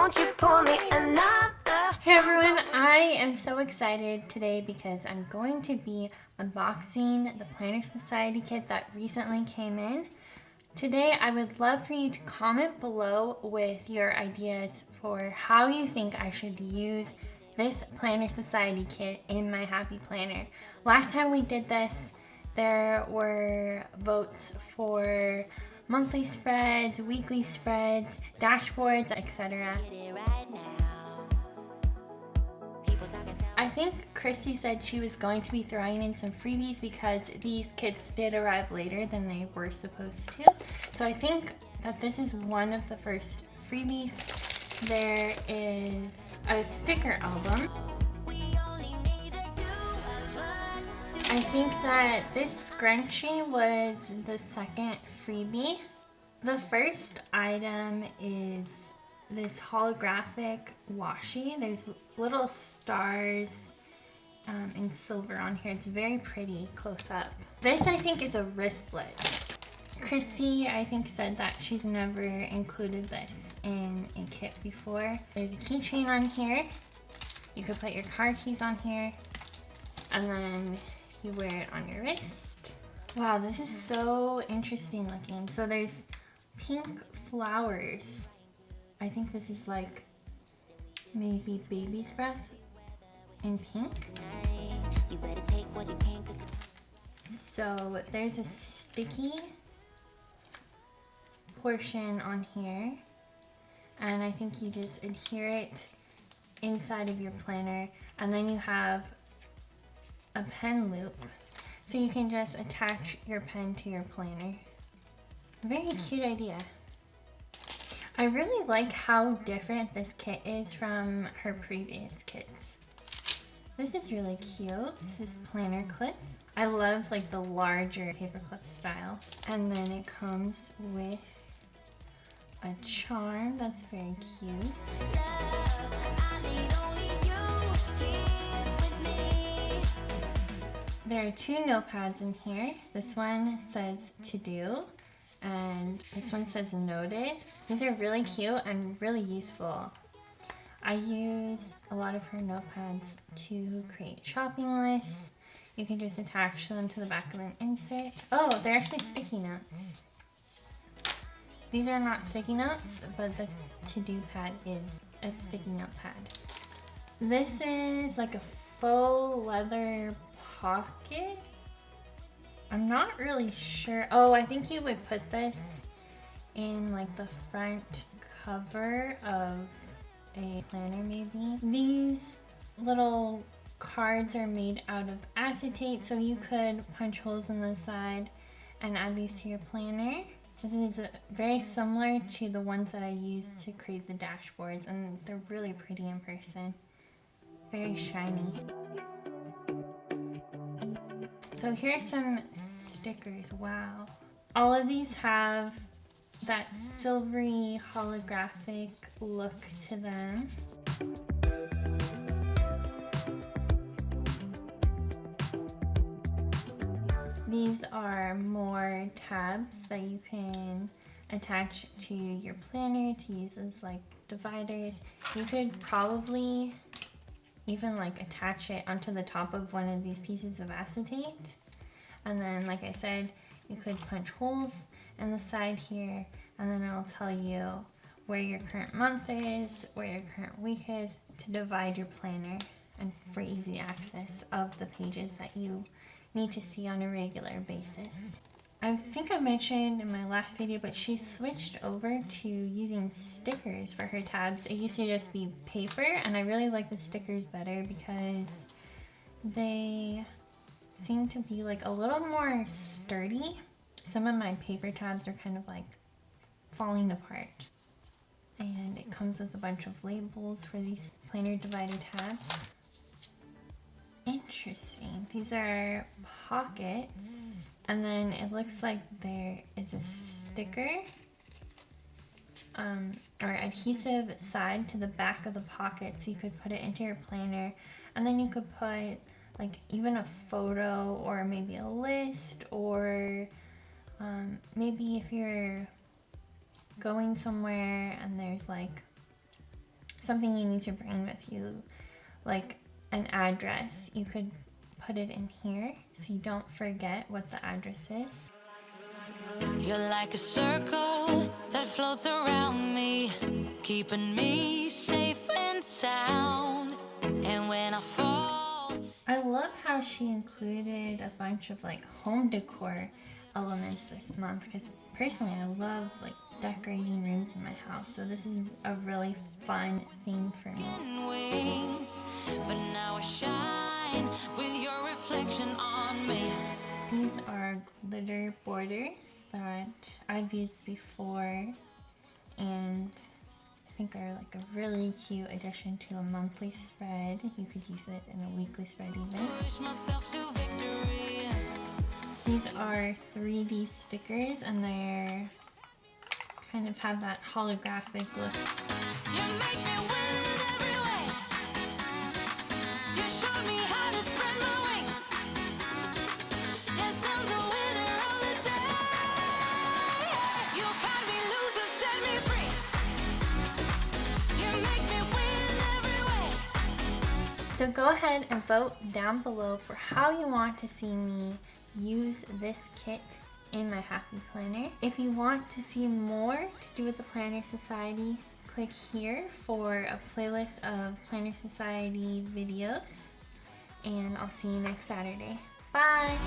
won't you pour me another? Hey everyone, I am so excited today because I'm going to be unboxing the Planner Society kit that recently came in. Today I would love for you to comment below with your ideas for how you think I should use this Planner Society kit in my Happy Planner. Last time we did this, there were votes for monthly spreads, weekly spreads, dashboards, etc. I think Christy said she was going to be throwing in some freebies because these kits did arrive later than they were supposed to. So I think that this is one of the first freebies. There is a sticker album. I think that this scrunchie was the second freebie. The first item is this holographic washi. There's little stars in silver on here. It's very pretty close up. This I think is a wristlet. Chrissy I think said that she's never included this in a kit before. There's a keychain on here. You could put your car keys on here and then you wear it on your wrist. Wow, this is so interesting looking. So there's pink flowers. I think this is like maybe baby's breath in pink. So there's a sticky portion on here, and I think you just adhere it inside of your planner, and then you have a pen loop, so you can just attach your pen to your planner. Very cute idea. I really like how different this kit is from her previous kits. This is really cute. This is planner clip. I love like the larger paperclip style. And then it comes with a charm that's very cute. There are two notepads in here. This one says to do, and this one says noted. These are really cute and really useful. I use a lot of her notepads to create shopping lists. You can just attach them to the back of an insert. Oh, they're actually sticky notes. These are not sticky notes, but this to-do pad is a sticky note pad. This is like a faux leather pocket. I'm not really sure. Oh, I think you would put this in like the front cover of a planner maybe. These little cards are made out of acetate, so you could punch holes in the side and add these to your planner. This is very similar to the ones that I used to create the dashboards, and they're really pretty in person. Very shiny. So here's some stickers. Wow. All of these have that silvery holographic look to them. These are more tabs that you can attach to your planner to use as like dividers. You could probably even like attach it onto the top of one of these pieces of acetate, and then like I said, you could punch holes in the side here, and then it'll tell you where your current month is, where your current week is, to divide your planner and for easy access of the pages that you need to see on a regular basis. I think I mentioned in my last video, but she switched over to using stickers for her tabs. It used to just be paper, and I really like the stickers better because they seem to be like a little more sturdy. Some of my paper tabs are kind of like falling apart. And it comes with a bunch of labels for these planner divider tabs. Interesting. These are pockets, and then it looks like there is a sticker or adhesive side to the back of the pocket, so you could put it into your planner, and then you could put like even a photo or maybe a list, or maybe if you're going somewhere and there's like something you need to bring with you, like an address. You could put it in here so you don't forget what the address is. You're like a circle that floats around me, keeping me safe and sound. And when I fall, I love how she included a bunch of like home decor elements this month, because personally I love like decorating rooms in my house, so this is a really fun theme for me. wings, but now I shine with your reflection on me. These are glitter borders that I've used before and I think are like a really cute addition to a monthly spread. You could use it in a weekly spread even. Push myself to victory. These are 3D stickers and they're kind of have that holographic look. You make me win every way. You showed me how to spread my wings. Yes, I'm the winner of the day. You can't be loser, set me free. You make me win every way. So go ahead and vote down below for how you want to see me use this kit in my Happy Planner. If you want to see more to do with the Planner Society, click here for a playlist of Planner Society videos, and I'll see you next Saturday. Bye!